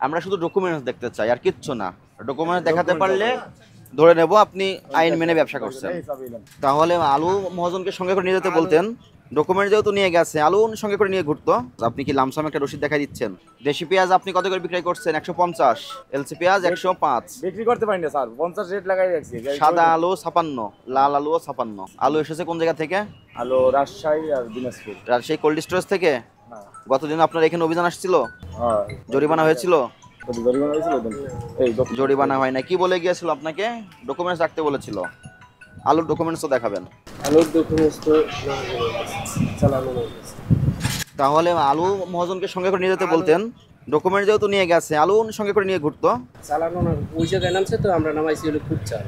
আমরা শুধু ডকুমেন্টস দেখতে চাই, আর কিচ্ছু না। ডকুমেন্টস দেখাতে পারলে ধরে নেব আপনি আইন মেনে ব্যবসা করছেন। তাহলে আলু মহাজনকে সঙ্গে করে নিয়ে যেতে বলতেন। ডকুমেন্ট যেহেতু নিয়ে গেছে, আলু সঙ্গে করে নিয়ে ঘুরতো। আপনি কি লামসাম একটা রসিদ দেখাই দিচ্ছেন? দেশি পেঁয়াজ আপনি কত করে বিক্রি করছেন? 150। এলসি পেঁয়াজ 105। বিক্রি করতে পারি না স্যার, 50 রেট লাগাই রাখছি। সাদা আলু 56, লাল আলুও 56। আলু এসেছে কোন জায়গা থেকে? আলু রাজশাহী আর দিনাজপুর। রাজশাহী কোল্ড স্টোরেজ থেকে। হ্যাঁ গতদিন আপনার এখানে অভিযান আসছিল, হ্যাঁ, জরিমানা হয়েছিল? জরিমানা হয়েছিল তো। এই জরিমানা হয় না, কি বলে গিয়েছিল আপনাকে? ডকুমেন্টস রাখতে বলেছিল। আলুর ডকুমেন্টসও দেখাবেন। আলুর ডকুমেন্টস তো চালানো হয়েছে। তাহলে আলু মহাজনকে সঙ্গে করে নিয়ে যেতে বলতেন। ডকুমেন্ট যেহেতু নিয়ে গেছে, আলু সঙ্গে করে নিয়ে ঘুরতো। চালানো না, ওই জায়গায় নামছে তো আমরা নামাইছি হলো কুচ্চা।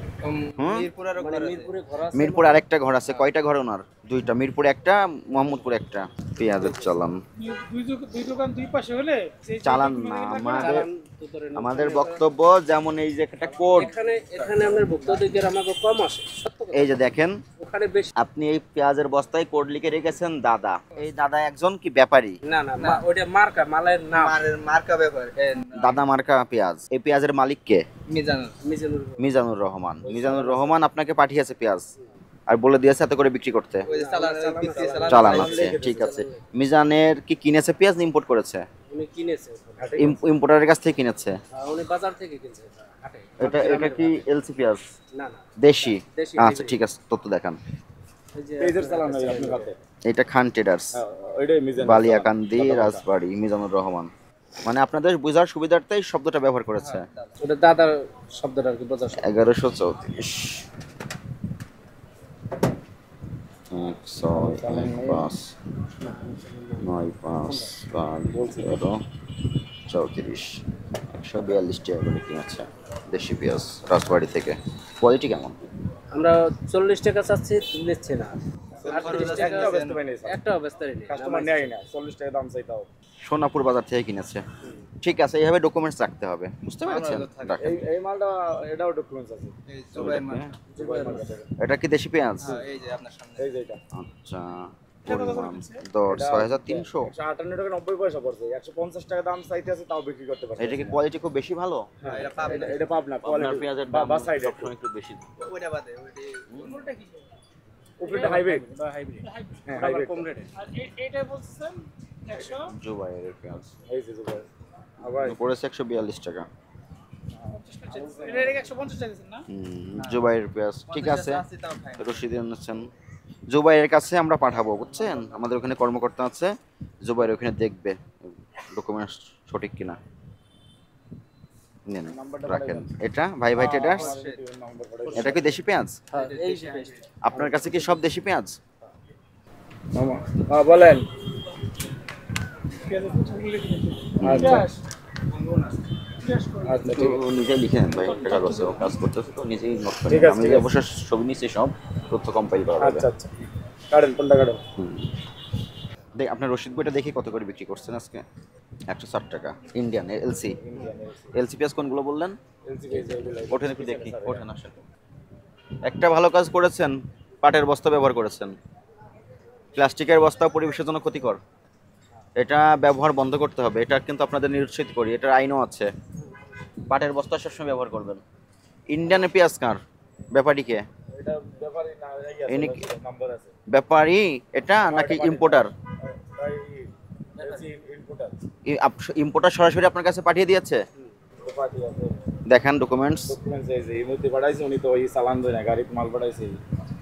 মিরপুর আরেকটা ঘর আছে। কয়টা ঘর ওনার? দুইটা। মিরপুরে একটা, মোহাম্মদপুরে একটা। পেঁয়াজের চালান, দুই দোকান দুই পাশে হলে চালান না। আমাদের বক্তব্য যেমন এই যে একটা কোড, এখানে আপনার ভোক্তাদের আমাকে কম আসে। এই যে দেখেন ওখানে বেশি। আপনি এই পেঁয়াজের বস্তায় কোড লিখে রেখেছেন দাদা। এই দাদা একজন কি ব্যাপারী? না না, ওইটা মার্কা, মালের নাম মার্কা ব্যাপার। দাদা মার্কা পেঁয়াজ। এই পেঁয়াজের মালিক কে? মিজানুর। মিজানুর রহমান। মিজানুর রহমান আপনাকে পাঠিয়েছে পেঁয়াজ আর বলে দিয়েছে এত করে বিক্রি করতে। ওই যে চালান আছে, ঠিক আছে। মিজানের কি কিনেছে পেঁয়াজ, ইম্পোর্ট করেছে? উনি কিনেছে, ইম্পোর্টারের কাছ থেকে কিনেছে। উনি বাজার থেকে কিনছে হাটে। এটা কি এলসি পেঁয়াজ? না না, দেশি। দেশি। আচ্ছা ঠিক আছে, তথ্য দেখান। এই যে পেজের চালানো হয় আপনার হাতে। এটা খান ট্রেডার্স, ওইটাই মিজান। বালিয়াকান্দি, রাজবাড়ি। মিজানুর রহমান মানে আপনাদের বোঝার সুবিধার্থে এই শব্দটা ব্যবহার করেছে। ওটা দাদার শব্দটা আর কি বোঝা। 1134 142 টাকা করে কিনেছে দেশি পেঁয়াজ রাজবাড়ি থেকে। কোয়ালিটি কেমন? আমরা 40 টাকা চাচ্ছি, নিচ্ছে না। 38 টাকা একটা ব্যস্ত পাই নাই স্যার, একটা অবস্থা নেই, কাস্টমার নেয় না। 40 টাকা দাম চাইতাও। সোনাপুর বাজার থেকে কিনেছে। ঠিক আছে, এইভাবে ডকুমেন্টস রাখতে হবে, বুঝতে পেরেছেন? রাখেন। এই মালটা এটাও ডকুমেন্টস আছে। এই জুবাইর মাল। এটা কি দেশি পেঁয়াজ? এই যে আপনার সামনে। এই যে এটা আচ্ছা, পরিমাণ দর 6300। 58 টাকা 90 পয়সা পড়ছে। 150 টাকা দাম চাইতে আছে, তাও বিক্রি করতে পারছে। এটা কি কোয়ালিটি খুব বেশি ভালো? হ্যাঁ, এটা পাবনা। এটা পাবনা আপনার কোয়ালিটি। পেঁয়াজের দাম বা সাইড সবসময় একটু বেশি। ওইটা বাদে উপরেটা হাইব্রিড। বা হাইব্রিড। হ্যাঁ, আবার হাইব্রিড। কম রেটে। আর এটা বলছেন 100 জুবাইয়ের পেঁয়াজ এই যে জুবাই। আবার পড়েছে 142 টাকা। এটা 150 টাকা দিচ্ছেন না? জুবাইয়ের পেঁয়াজ ঠিক আছে, আছে তাও খাই। রশিদ এনেছেন। জুবাইয়ের কাছে আমরা পাঠাবো, বুঝছেন? আমাদের ওখানে কর্মকর্তা আছে, জুবাইয়ের ওখানে দেখবে ডকুমেন্টস সঠিক কিনা। নেন, রাখেন। এটা ভাই ভাই ট্রেডার্স। এটা কি দেশি পেঁয়াজ? হ্যাঁ, এই যে আপনার কাছে কি সব দেশি পেঁয়াজ? মামা হ্যাঁ বলেন। পেঁয়াজের ছবি লিখে দিন। আচ্ছা জিজ্ঞেস করুন। আচ্ছা তো ঠিক আছে। নিজে লিখে নেন ভাই, একটা কাগজে ও কাজ করতেছে তো নিজেই নোট করেন। ঠিক আছে, আমি ঠিক যে আছে। অবশ্য ছবি নিচ্ছি, সব তথ্য কম্পাইল করা যাবে। আচ্ছা আচ্ছা কাটেন, কোনটা কাটেন? দেখ আপনার রশিদ বইটা দেখি কত করে বিক্রি করছেন আজকে। 160 টাকা ইন্ডিয়ান এলসি। এলসি পেঁয়াজ কোনগুলো বললেন? ওঠেন একটু দেখি, ওঠেন আসেন। একটা ভালো কাজ করেছেন, পাটের বস্তা ব্যবহার করেছেন। প্লাস্টিকের বস্তা পরিবেশের জন্য ক্ষতিকর, এটা ব্যবহার বন্ধ করতে হবে। এটা কিন্তু আপনাদের নিরুৎসাহিত করি, এটার আইনও আছে। পাটের বস্তা সবসময় ব্যবহার করবেন। ইন্ডিয়ানে পেঁয়াজ কার? ব্যাপারীকে? এটা ব্যাপারই না, ইনি এই আছে নাম্বার আছে। ব্যাপারী এটা নাকি ইম্পোর্টার? ভাই এলসি ইনপুটার ইম্পোর্টার সরাসরি আপনার কাছে পাঠিয়ে দিয়েছে? পার্টি আছে। দেখান ডকুমেন্টস। ডকুমেন্টস এই যে এই মধ্যে পাঠাইছে, উনি তো ওই চালান দেয় না, গাড়িতে মাল পাঠাইছে।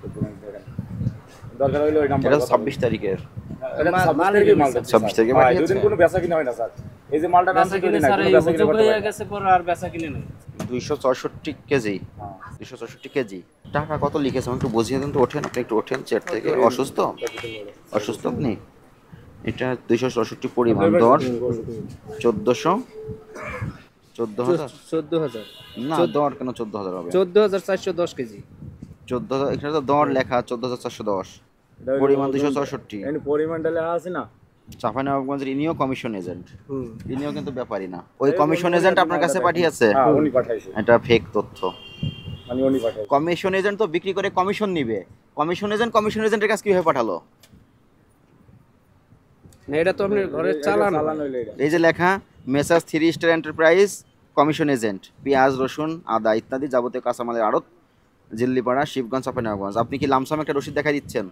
ডকুমেন্টস দেখেন, দরকার হইলে ওই নাম্বার। এটা 26 তারিখের। এটা মাল থেকে মাল 26 তারিখে ভাই পাঠিয়েছে। দুদিন কোনো বেচা কিনা হয় না স্যার। এই যে মালটা নাম থেকে না, কোনো বেচা কিনা করতে পারে না। গেছে পর আর বেচা কিনে নাই। 264 কেজি। 264 কেজি। টাকা কত লিখেছে আমি একটু বুঝিয়ে দিন তো। ওঠেন আপনি, একটু ওঠেন চেয়ার থেকে। অসুস্থ? অসুস্থ আপনি? এটা 264 পরিমাণ দর 1400। 14000? 14000। না, দর কেন 14000 হবে? 14410 কেজি। 14000 এখানে তো দর লেখা 14410। পরিমাণ 264। এই পরিমাণটা লেখা আছে না? চাঁপাইনবাবগঞ্জের ইনিও কমিশন এজেন্ট। ইনিও কিন্তু ব্যাপারী না। ওই কমিশন এজেন্ট আপনার কাছে পাঠিয়েছে? হ্যাঁ উনি পাঠাইছে, এটা ফেক তথ্য। মানে উনি পাঠাইছে। কমিশন এজেন্ট তো বিক্রি করে কমিশন নিবে। কমিশন এজেন্টের কাছে কিভাবে পাঠালো? না এটা তো আপনার ঘরের চালান চালান হইলো এটা। এই যে লেখা messrs 3 star enterprise commission agent, পেঁয়াজ, রসুন, আদা ইত্যাদি যাবতীয় কাঁচামালের আড়ত, জিল্লিপাড়া, শিবগঞ্জ, চাঁপাইনবাবগঞ্জ। আপনি কি লামসাম একটা রসিদ দেখা দিচ্ছেন?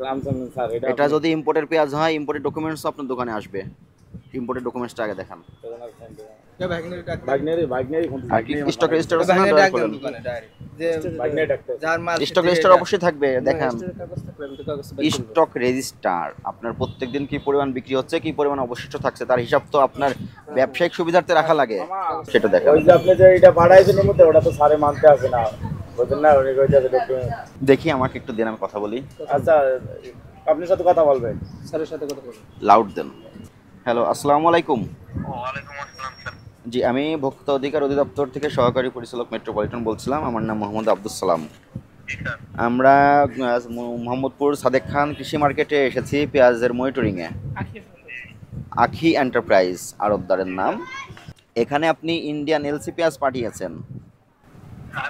লামসাম স্যার এটা যদি ইম্পোর্টের পেঁয়াজ হয়, ইম্পোর্টের ডকুমেন্টস আপনার দোকানে আসবে। ইম্পোর্টের ডকুমেন্টসটা আগে দেখান। ভাগ্নেরই কোন আর কি স্টক রেজিস্টার আছে না? দয়া করে ভাগ্নে ডাক্তার যার মাল স্টক রেজিস্টার অবশ্যই থাকবে, দেখান। কাগজ থাকলে আমি তো কাগজটা বের করে দেব। স্টক রেজিস্টার আপনার প্রত্যেকদিন কি পরিমাণ বিক্রি হচ্ছে, কি পরিমাণ অবশিষ্ট থাকছে তার হিসাব তো আপনার ব্যবসায়িক সুবিধার্থে রাখা লাগে, সেটা দেখান। ওই যে আপনি যে এটা পাঠাইছেন এর মধ্যে ওটা তো স্যারে মানতে আছে না, বুঝলেন না? উনি কইতে আছে ডকুমেন্ট। দেখি আমাকে একটু দেন, আমি কথা বলি। আচ্ছা আপনার সাথে কথা বলবেন। স্যারের সাথে কথা বলুন। লাউড দেন। হ্যালো, আসসালামু আলাইকুম। ওয়ালাইকুম আসসালাম স্যার। জি, আমি ভোক্তা অধিকার অধিদপ্তর থেকে সহকারী পরিচালক মেট্রোপলিটন বলছিলাম। আমার নাম মোহাম্মদ আব্দুল সালাম। জি স্যার। আমরা মোহাম্মদপুর সাদেক খান কৃষি মার্কেটে এসেছি পেঁয়াজের মনিটরিংয়ে। আখি এন্টারপ্রাইজ আড়তদারের নাম। এখানে আপনি ইন্ডিয়ান এলসি পেঁয়াজ পাঠিয়েছেন।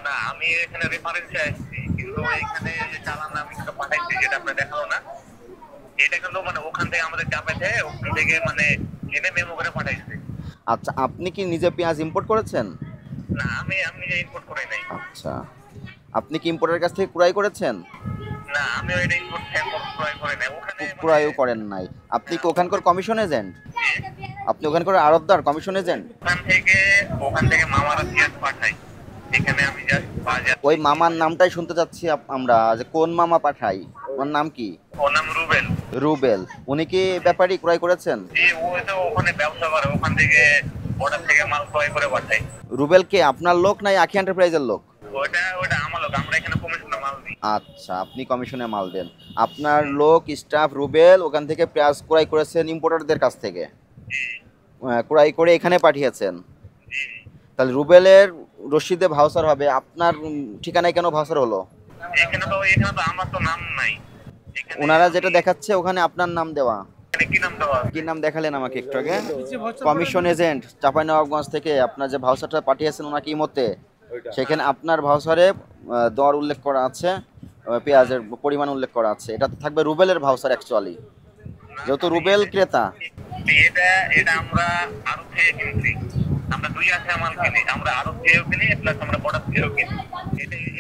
না আমি এখানে রেফারেন্সে আসছি, কিন্তু এখানে যে চালান আমি যেটা পাঠাইছি যেটা আপনার দেখালো না, এটা কিন্তু মানে ওখান থেকে আমাদের চাপাইছে, ওখান থেকে মানে এনে মেমো করে পাঠাইছে। আচ্ছা, আপনি কি নিজে পেঁয়াজ ইম্পোর্ট করেছেন? না আমি নিজে ইম্পোর্ট করি নাই। আচ্ছা, আপনি কি ইম্পোর্টের কাছ থেকে ক্রয় করেছেন? না আমি ওইটা ইম্পোর্ট ক্রয় করে নাই। ওখানে ক্রয়ও করেন নাই। আপনি কি ওখানকার কমিশন এজেন্ট? আপনি ওখানকার আড়তদার, কমিশন এজেন্ট? ওখান থেকে মামারা পেঁয়াজ পাঠাই, এখানে আমি জাস্ট বাজার। ওই মামার নামটাই শুনতে চাচ্ছি আমরা, যে কোন মামা পাঠাই, ওর নাম কি? ওর নাম রুবেল। রুবেল। উনি কি ব্যাপারী ক্রয় করেছেন? জি ও তো ওখানে ব্যবসা করে, ওখান থেকে অর্ডার থেকে মাল ক্রয় করে পাঠাই। রুবেল কে আপনার লোক নাই আখি এন্টারপ্রাইজের লোক? ওটা আমার লোক, আমরা এখানে কমিশনে মাল দিই। আচ্ছা, আপনি কমিশনে মাল দেন। আপনার লোক স্টাফ রুবেল ওখান থেকে পেঁয়াজ ক্রয় করেছেন ইম্পোর্টারদের কাছ থেকে, ক্রয় করে এখানে পাঠিয়েছেন। তাহলে রুবেলের রশিদে ভাউচার হবে, আপনার ঠিকানায় কেন ভাউচার হলো? এখানে তো আমার তো নাম নাই। এখানে ওনারা যেটা দেখাচ্ছে ওখানে আপনার নাম দেওয়া। এখানে কি নাম দেওয়া আছে? কি নাম দেখালেন আমাকে একটু আগে? কমিশন এজেন্ট চাঁপাইনবাবগঞ্জ থেকে আপনার যে ভাউচারটা পাঠিয়েছেন ওনাকে ইমোতে, সেখানে আপনার ভাউচারে দর উল্লেখ করা আছে, পেঁয়াজের পরিমাণ উল্লেখ করা আছে। এটা তো থাকবে রুবেলের ভাউচার অ্যাকচুয়ালি, যেহেতু রুবেল ক্রেতা। এটা আমরা আরো থেকে কিনছি, আমরা দুই আছে মাল কিনি, আমরা আরো থেকেও কিনি প্লাস আমরা বর্ডার থেকেও কিনি।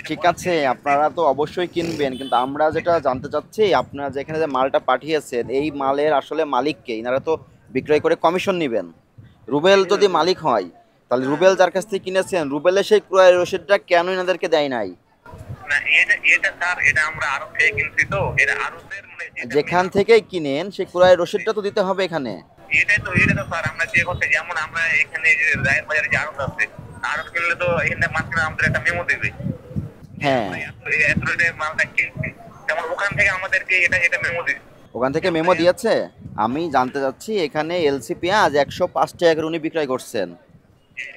ঠিক আছে, আপনারা তো অবশ্যই কিনবেন, কিন্তু আমরা যেটা জানতে চাচ্ছি আপনারা যেখানে যে মালটা পাঠিয়েছেন এই মালের আসলে মালিক কে? এনারা তো বিক্রয় করে কমিশন নেবেন। রুবেল যদি মালিক হয় তাহলে রুবেল যার কাছ থেকে কিনেছেন রুবেলের সেই ক্রয়ের রসিদটা কেন এনাদেরকে দেয় নাই? না এটা স্যার, এটা আমরা আরো থেকে কিনছি, তো এটা আরোদের মানে যেখান থেকেই কিনেন সেই ক্রয়ের রসিদটা তো দিতে হবে এখানে। এটা তো স্যার আমরা যে করতে, যেমন আমরা এখানে যে রায়ের বাজারে যে আড়ত আছে, আড়ত কিনলে তো এখানে মাঝখানে আমাদের একটা মেমো দেবে। হ্যাঁ, এত রেটে মালটা কিনছি, যেমন ওখান থেকে আমাদেরকে এটা মেমো দিবে। ওখান থেকে মেমো দিয়েছে। আমি জানতে চাচ্ছি এখানে এলসি পেঁয়াজ 105 টাকা করে উনি বিক্রয় করছেন।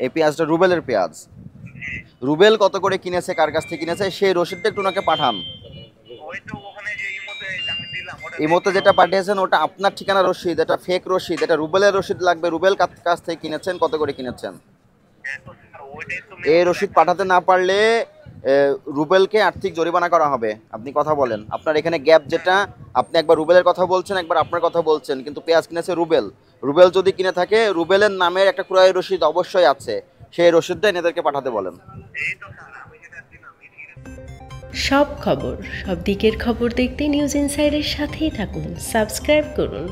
এই পেঁয়াজটা রুবেলের পেঁয়াজ। রুবেল কত করে কিনেছে, কার কাছ থেকে কিনেছে সেই রসিদটা একটু ওনাকে পাঠান। ওই তো ওখানে যে ইমোতে আমি দিলাম, ওটা এই মতো যেটা পাঠিয়েছেন ওটা আপনার ঠিকানা রসিদ, এটা ফেক রসিদ, এটা রুবেলের রসিদ লাগবে। রুবেল কাছ থেকে কিনেছেন, কত করে কিনেছেন ওইটাই তো এই রসিদ পাঠাতে না পারলে রুবেলকে আর্থিক জরিমানা করা হবে। আপনি কথা বলেন, আপনার এখানে গ্যাপ যেটা, আপনি একবার রুবেলের কথা বলছেন একবার আপনার কথা বলছেন, কিন্তু পেঁয়াজ কিনেছে রুবেল। রুবেল যদি কিনে থাকে রুবেলের নামের একটা ক্রয়ের রসিদ অবশ্যই আছে, সেই রসিদটা এনাদেরকে পাঠাতে বলেন। এই তো স্যার আমি যেটা দিলাম সব খবর, সব দিকের খবর দেখতে নিউজ ইনসাইডের সাথেই থাকুন, সাবস্ক্রাইব করুন।